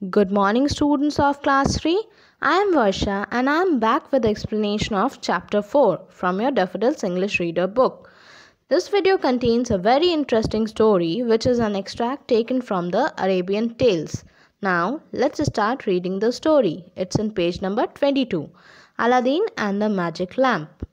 Good morning, students of class 3. I am Varsha and I am back with the explanation of chapter 4 from your Daffodils English Reader book. This video contains a very interesting story which is an extract taken from the Arabian Tales. Now, let's start reading the story. It's in page number 22, Aladdin and the Magic Lamp.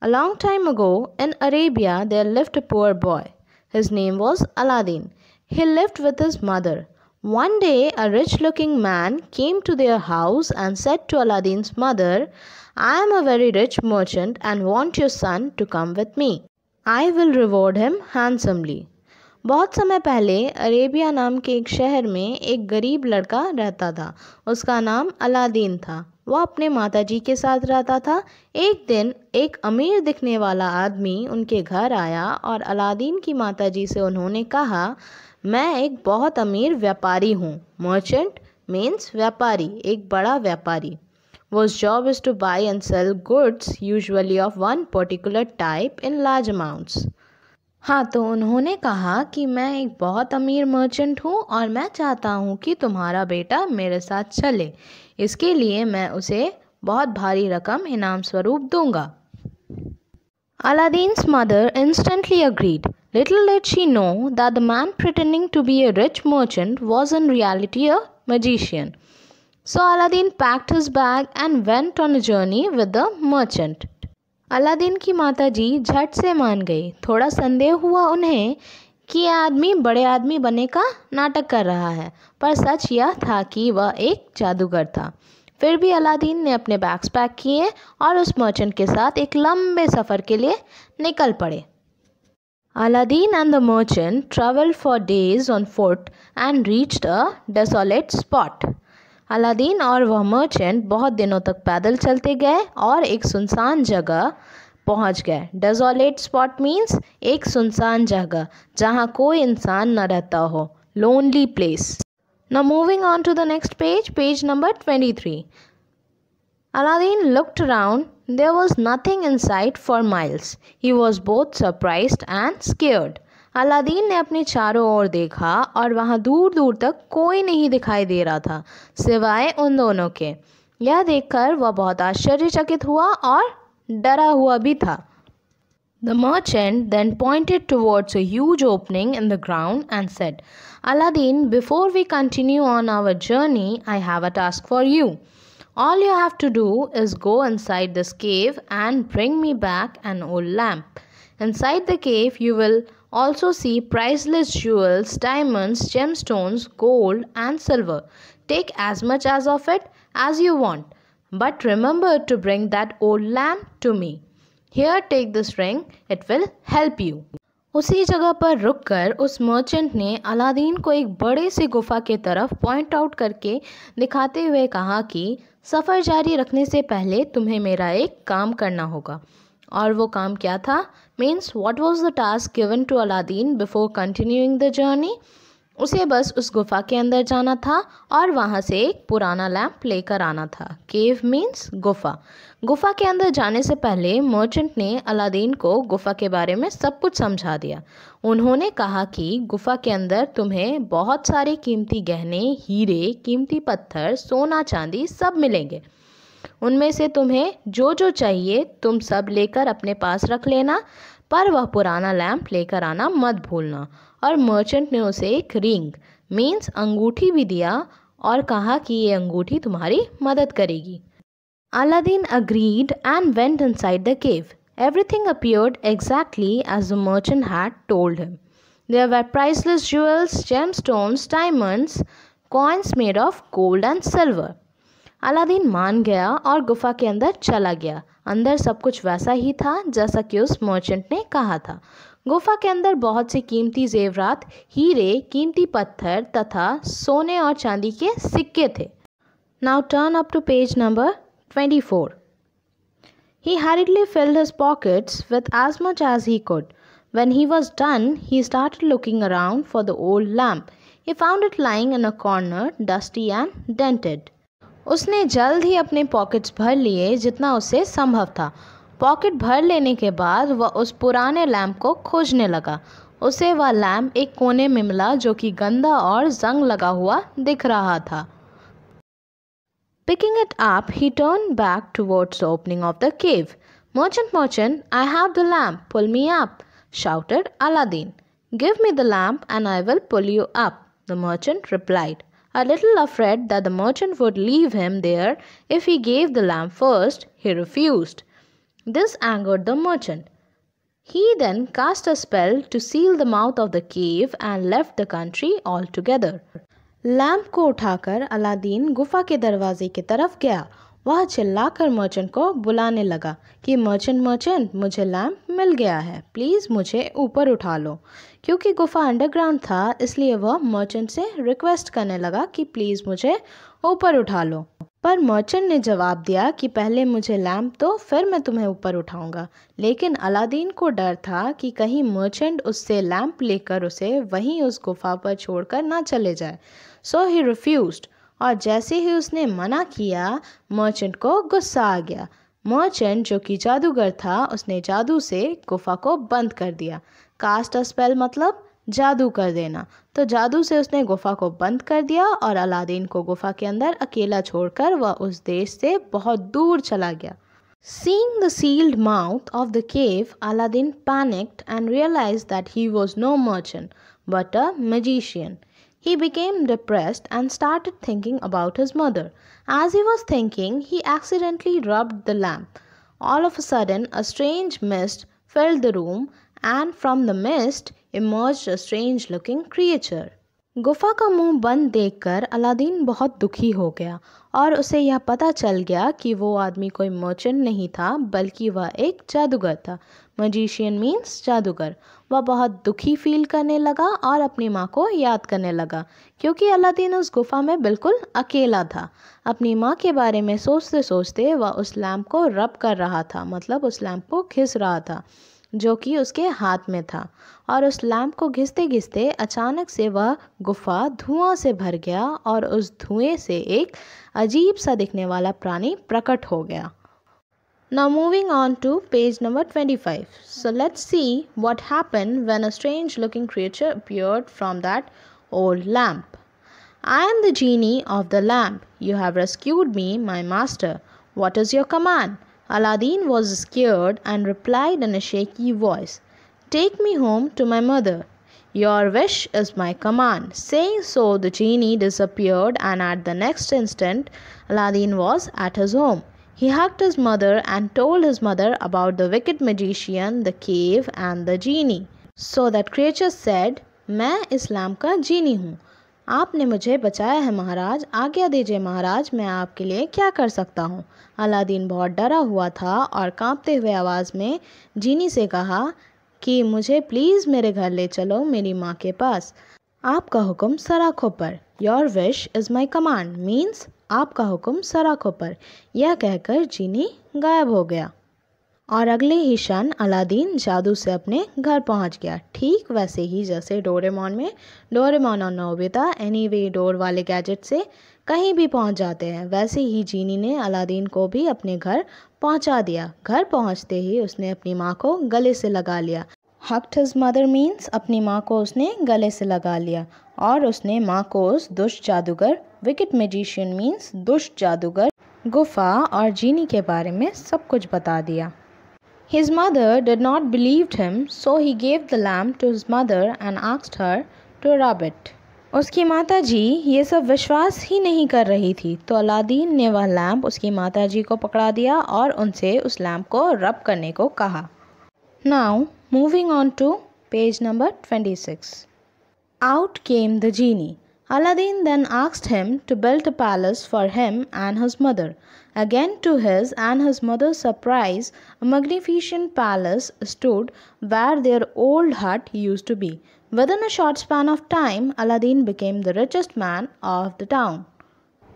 A long time ago in Arabia there lived a poor boy. His name was Aladdin. He lived with his mother. One day a rich-looking man came to their house and said to Aladdin's mother, "I am a very rich merchant and want your son to come with me. I will reward him handsomely." बहुत समय पहले Arabia नाम के एक शहर में एक गरीब लड़का रहता था। उसका नाम अलादीन था। वह अपने माताजी के साथ रहता था। एक दिन एक अमीर दिखने वाला आदमी उनके घर आया और अलादीन की माताजी से उन्होंने कहा, मैं एक बहुत अमीर व्यापारी हूँ। मर्चेंट मीन्स व्यापारी, एक बड़ा व्यापारी। Whose job is to buy and sell goods usually of one particular type in large amounts. हाँ, तो उन्होंने कहा कि मैं एक बहुत अमीर मर्चेंट हूँ और मैं चाहता हूँ कि तुम्हारा बेटा मेरे साथ चले। इसके लिए मैं उसे बहुत भारी रकम इनाम स्वरूप दूंगा। Aladdin's mother instantly agreed. Little did she know that the man pretending to be a rich merchant was in reality a magician. So Aladdin packed his bag and went on a journey with the merchant. Aladdin की माताजी झट से मान गई। थोड़ा संदेह हुआ उन्हें कि यह आदमी बड़े आदमी बनने का नाटक कर रहा है, पर सच यह था कि वह एक जादूगर था। फिर भी अलादीन ने अपने बैग्स पैक किए और उस मर्चेंट के साथ एक लंबे सफ़र के लिए निकल पड़े। Aladdin and the merchant traveled for days on foot and reached a desolate spot. Aladdin और वह मर्चेंट बहुत दिनों तक पैदल चलते गए और एक सुनसान जगह पहुंच गए। डेजोलेट स्पॉट मीन्स एक सुनसान जगह जहां कोई इंसान न रहता हो, lonely place. Now moving on to the next page, page number 23. Aladdin looked around. There was nothing in sight for miles. He was both surprised and scared. Aladdin ने अपने चारों ओर देखा और वहाँ दूर दूर तक कोई नहीं दिखाई दे रहा था सिवाय उन दोनों के। यह देखकर वह बहुत आश्चर्यचकित हुआ और डरा हुआ भी था। The merchant then pointed towards a huge opening in the ground and said, Aladdin, before we continue on our journey, I have a task for you. All you have to do is go inside this cave and bring me back an old lamp. Inside the cave you will also see priceless jewels, diamonds, gemstones, gold and silver. Take as much of it as you want. But remember to bring that old lamp to me. Here, take this ring. It will help you. उसी जगह पर रुककर उस merchant ने Aladdin को एक बड़े सी गुफा के तरफ पॉइंट आउट करके दिखाते हुए कहा कि सफ़र जारी रखने से पहले तुम्हें मेरा एक काम करना होगा। और वो काम क्या था? Means what was the task given to Aladdin before continuing the journey? उसे बस उस गुफा के अंदर जाना था और वहाँ से एक पुराना लैंप लेकर आना था। केव मीन्स गुफा। गुफा के अंदर जाने से पहले मर्चेंट ने अलादीन को गुफा के बारे में सब कुछ समझा दिया। उन्होंने कहा कि गुफा के अंदर तुम्हें बहुत सारे कीमती गहने, हीरे, कीमती पत्थर, सोना चांदी सब मिलेंगे। उनमें से तुम्हें जो जो चाहिए तुम सब लेकर अपने पास रख लेना, पर वह पुराना लैंप लेकर आना मत भूलना। और मर्चेंट ने उसे एक रिंग मीन्स अंगूठी भी दिया और कहा कि ये अंगूठी तुम्हारी मदद करेगी। Aladdin agreed and went inside the cave. Everything appeared exactly as the merchant had told him. There were priceless jewels, gemstones, diamonds, coins made of gold and silver. Aladdin मान गया और गुफा के अंदर चला गया। अंदर सब कुछ वैसा ही था जैसा कि उस मर्चेंट ने कहा था। गुफा के अंदर बहुत से कीमती जेवरात, हीरे, कीमती पत्थर तथा सोने और चांदी के सिक्के थे। Now turn up to page number 24. He hurriedly filled his pockets with as much as he could. When he was done, he started looking around for the old lamp. He found it lying in a corner, dusty and dented. उसने जल्द ही अपने pockets भर लिए जितना उससे संभव था। Pocket भर लेने के बाद वह उस पुराने लैंप को खोजने लगा। उसे वह लैम्प एक कोने में मिला जो कि गंदा और जंग लगा हुआ दिख रहा था। Picking it up, he turned back towards the opening of the cave. Merchant, I have the lamp, pull me up, shouted Aladdin. Give me the lamp and I will pull you up, the merchant replied. A little afraid that the merchant would leave him there if he gave the lamp first, he refused. This angered the merchant. He then cast a spell to seal the mouth of the cave and left the country altogether. Lamp को उठाकर Aladdin गुफा के दरवाजे की तरफ गया। वह चिल्लाकर मर्चेंट को बुलाने लगा कि मर्चेंट मुझे लैम्प मिल गया है, प्लीज़ मुझे ऊपर उठा लो। क्योंकि गुफा अंडरग्राउंड था इसलिए वह मर्चेंट से रिक्वेस्ट करने लगा कि प्लीज़ मुझे ऊपर उठा लो। पर मर्चेंट ने जवाब दिया कि पहले मुझे लैम्प दो फिर मैं तुम्हें ऊपर उठाऊंगा। लेकिन अलादीन को डर था कि कहीं मर्चेंट उससे लैम्प लेकर उसे वहीं उस गुफा पर छोड़कर ना चले जाए। सो ही रिफ्यूज्ड, और जैसे ही उसने मना किया मर्चेंट को गुस्सा आ गया। मर्चेंट जो कि जादूगर था उसने जादू से गुफा को बंद कर दिया। कास्ट अ स्पेल मतलब जादू कर देना। तो जादू से उसने गुफा को बंद कर दिया और अलादीन को गुफा के अंदर अकेला छोड़कर वह उस देश से बहुत दूर चला गया। Seeing the sealed mouth of the cave, Aladdin panicked and realized that he was no merchant but a magician. He became depressed and started thinking about his mother. As he was thinking, he accidentally rubbed the lamp. All of a sudden, a strange mist filled the room, and from the mist emerged a strange-looking creature. गुफा का मुंह बंद देखकर Aladdin बहुत दुखी हो गया और उसे यह पता चल गया कि वो आदमी कोई मर्चेंट नहीं था बल्कि वह एक जादूगर था। मजिशियन मीन्स जादूगर। वह बहुत दुखी फील करने लगा और अपनी माँ को याद करने लगा क्योंकि अलादीन उस गुफा में बिल्कुल अकेला था। अपनी माँ के बारे में सोचते सोचते वह उस लैम्प को रब कर रहा था, मतलब उस लैम्प को घिस रहा था जो कि उसके हाथ में था। और उस लैम्प को घिसते घिसते अचानक से वह गुफा धुआं से भर गया और उस धुएं से एक अजीब सा दिखने वाला प्राणी प्रकट हो गया। Now moving on to page number 25. So let's see what happened when a strange looking creature appeared from that old lamp. I am the genie of the lamp. You have rescued me, my master. What is your command? Aladdin was scared and replied in a shaky voice, Take me home to my mother. Your wish is my command. Saying so, the genie disappeared, and at the next instant, Aladdin was at his home. He hugged his mother and told his mother about the wicked magician, the cave, and the genie. So that creature said, मैं इस lamp का जीनी हूँ। आपने मुझे बचाया है महाराज, आज्ञा दीजिए महाराज, मैं आपके लिए क्या कर सकता हूँ। अलादीन बहुत डरा हुआ था और कांपते हुए आवाज़ में जीनी से कहा कि मुझे प्लीज़ मेरे घर ले चलो, मेरी माँ के पास। आपका हुक्म सर आँखों पर। Your wish is my command means आपका हुक्म सर आँखों पर। यह कहकर जीनी गायब हो गया और अगले ही क्षण अलादीन जादू से अपने घर पहुंच गया। ठीक वैसे ही जैसे डोरेमोन में डोरेमोन और नोबिता एनीवे डोर वाले गैजेट से कहीं भी पहुंच जाते हैं, वैसे ही जीनी ने अलादीन को भी अपने घर पहुंचा दिया। घर पहुंचते ही उसने अपनी माँ को गले से लगा लिया। हग्ड हिज मदर मीन्स अपनी माँ को उसने गले से लगा लिया और उसने माँ को उस दुष्ट जादूगर विकेट मैजिशियन मीन्स दुष्ट जादूगर गुफा और जीनी के बारे में सब कुछ बता दिया। His mother did not believe him, so he gave the lamp to his mother and asked her to rub it. उसकी माता जी ये सब विश्वास ही नहीं कर रही थी, तो अलादीन ने वह लैम्प उसकी माता जी को पकड़ा दिया और उनसे उस लैम्प को रब करने को कहा। Now moving on to page number 26. Out came the genie. Aladdin then asked him to build a palace for him and his mother. Again, to his and his mother's surprise, a magnificent palace stood where their old hut used to be. Within a short span of time, Aladdin became the richest man of the town.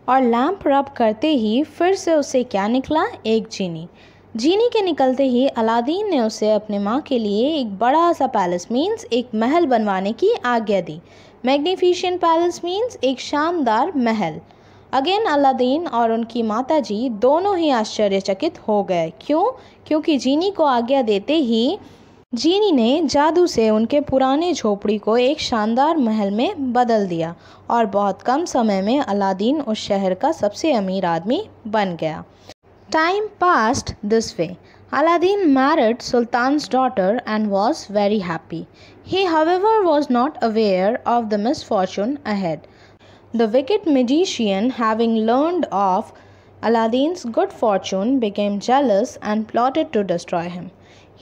और lamp रब करते ही फिर से उसे क्या निकला? एक जीनी। जीनी के निकलते ही अलादीन ने उसे अपने माँ के लिए एक बड़ा सा पैलेस मीन्स एक महल बनवाने की आज्ञा दी। मैग्निफिशेंट पैलेस मीन्स एक शानदार महल। अगेन अलादीन और उनकी माता जी दोनों ही आश्चर्यचकित हो गए। क्यों? क्योंकि जीनी को आज्ञा देते ही जीनी ने जादू से उनके पुराने झोपड़ी को एक शानदार महल में बदल दिया और बहुत कम समय में अलादीन उस शहर का सबसे अमीर आदमी बन गया। Time passed this way. Aladdin married Sultan's daughter and was very happy. He, however, was not aware of the misfortune ahead. The wicked magician, having learned of Aladdin's good fortune, became jealous and plotted to destroy him.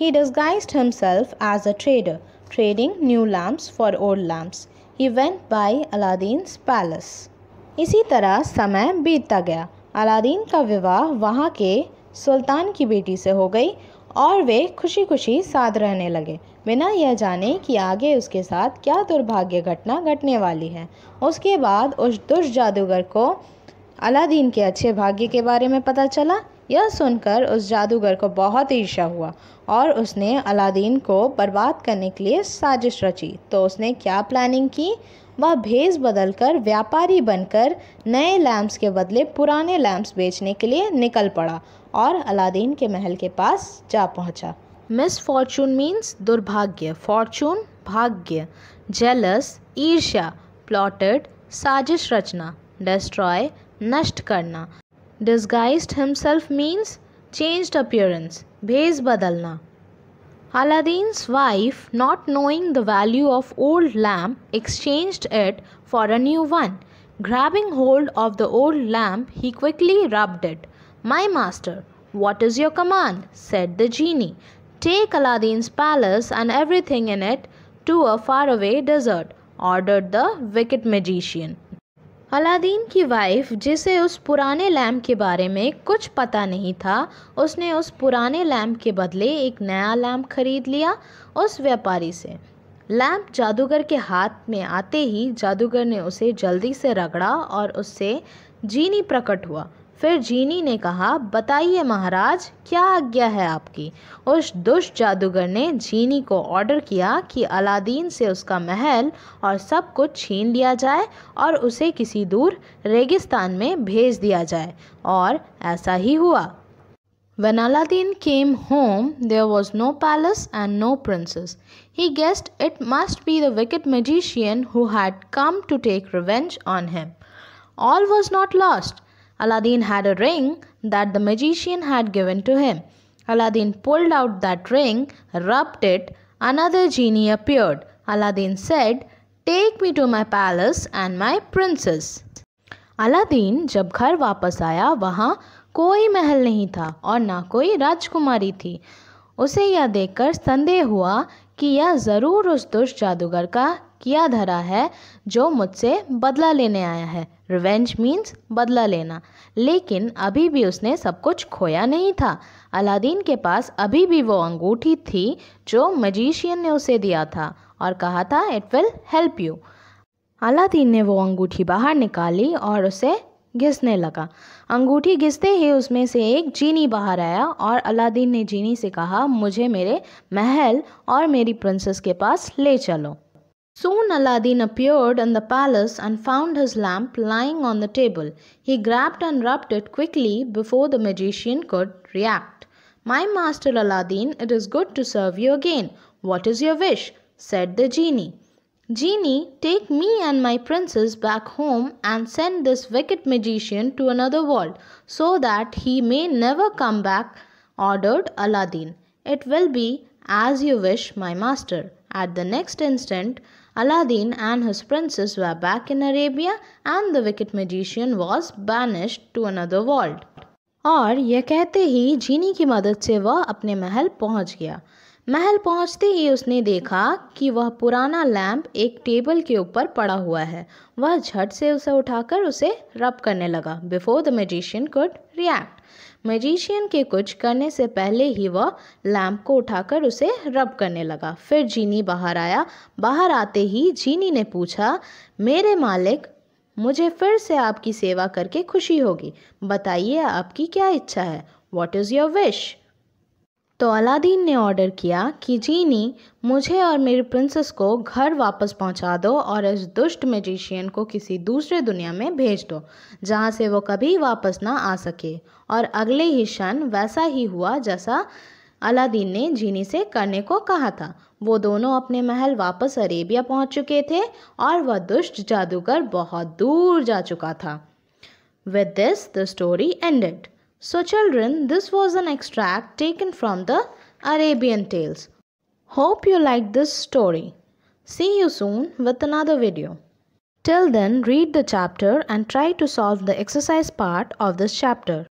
He disguised himself as a trader, trading new lamps for old lamps. He went by Aladdin's palace. इसी तरह समय बीतता गया। Aladdin का विवाह वहाँ के सुल्तान की बेटी से हो गई और वे खुशी खुशी साथ रहने लगे, बिना यह जाने कि आगे उसके साथ क्या दुर्भाग्य घटना घटने वाली है। उसके बाद उस दुष्ट जादूगर को अलादीन के अच्छे भाग्य के बारे में पता चला। यह सुनकर उस जादूगर को बहुत ईर्ष्या हुआ और उसने अलादीन को बर्बाद करने के लिए साजिश रची। तो उसने क्या प्लानिंग की? वह भेष बदलकर व्यापारी बनकर नए लैम्प्स के बदले पुराने लैम्प्स बेचने के लिए निकल पड़ा और अलादीन के महल के पास जा पहुंचा। मिसफॉर्चून मीन्स दुर्भाग्य, फॉर्चून भाग्य, जेलस ईर्ष्या, प्लॉटेड साजिश रचना, डिस्ट्रॉय नष्ट करना, disguised himself means changed appearance, भेष बदलना। Aladdin's wife, not knowing the value of old lamp, exchanged it for a new one. Grabbing hold of the old lamp, he quickly rubbed it. "My master, what is your command?" said the genie. "Take Aladdin's palace and everything in it to a faraway desert," ordered the wicked magician. Aladdin की wife, जिसे उस पुराने lamp के बारे में कुछ पता नहीं था, उसने उस पुराने लैम्प के बदले एक नया लैम्प खरीद लिया उस व्यापारी से। लैम्प जादूगर के हाथ में आते ही जादूगर ने उसे जल्दी से रगड़ा और उससे जीनी प्रकट हुआ। फिर जीनी ने कहा, "बताइए महाराज, क्या आज्ञा है आपकी?" उस दुष्ट जादूगर ने जीनी को ऑर्डर किया कि अलादीन से उसका महल और सब कुछ छीन लिया जाए और उसे किसी दूर रेगिस्तान में भेज दिया जाए, और ऐसा ही हुआ। When Aladdin came home, there was no palace and no princess. He guessed it must be the wicked magician who had come to take revenge on him. All was not lost. Aladdin had a ring that the magician had given to him. Aladdin pulled out that ring, rubbed it. Another genie appeared. Aladdin said, "Take me to my palace and my princess." Aladdin जब घर वापस आया, वहाँ कोई महल नहीं था और ना कोई राजकुमारी थी। उसे यह देखकर संदेह हुआ कि यह ज़रूर उस दुष्ट जादूगर का किया धरा है जो मुझसे बदला लेने आया है। रिवेंज मीन्स बदला लेना। लेकिन अभी भी उसने सब कुछ खोया नहीं था। अलादीन के पास अभी भी वो अंगूठी थी जो मैजिशियन ने उसे दिया था और कहा था, "it will help you." Aladdin ने वो अंगूठी बाहर निकाली और उसे घिसने लगा। अंगूठी घिसते ही उसमें से एक जीनी बाहर आया और अलादीन ने जीनी से कहा, "मुझे मेरे महल और मेरी प्रिंसेस के पास ले चलो।" Soon Aladdin appeared in the palace and found his lamp lying on the table. He grabbed and rubbed it quickly before the magician could react. "My master Aladdin, it is good to serve you again. What is your wish?" said the genie. "Genie, take me and my princess back home and send this wicked magician to another world so that he may never come back," ordered Aladdin. "It will be as you wish, my master." At the next instant, Aladdin and his princess were back in Arabia and the wicked magician was banished to another world. और यह कहते ही जीनी की मदद से वह अपने महल पहुंच गया। महल पहुंचते ही उसने देखा कि वह पुराना लैंप एक टेबल के ऊपर पड़ा हुआ है। वह झट से उसे उठाकर उसे रब करने लगा। Before the magician could react, magician के कुछ करने से पहले ही वह लैंप को उठाकर उसे रब करने लगा। फिर जीनी बाहर आया। बाहर आते ही जीनी ने पूछा, "मेरे मालिक, मुझे फिर से आपकी सेवा करके खुशी होगी। बताइए आपकी क्या इच्छा है? What is your wish?" तो अलादीन ने ऑर्डर किया कि जीनी, मुझे और मेरी प्रिंसेस को घर वापस पहुंचा दो और इस दुष्ट मैजिशियन को किसी दूसरे दुनिया में भेज दो जहां से वो कभी वापस ना आ सके। और अगले ही क्षण वैसा ही हुआ जैसा अलादीन ने जीनी से करने को कहा था। वो दोनों अपने महल वापस अरेबिया पहुंच चुके थे और वह दुष्ट जादूगर बहुत दूर जा चुका था। With this, the story ended. So children, this was an extract taken from the Arabian Tales. Hope you liked this story. See you soon with another video. Till then, read the chapter and try to solve the exercise part of this chapter.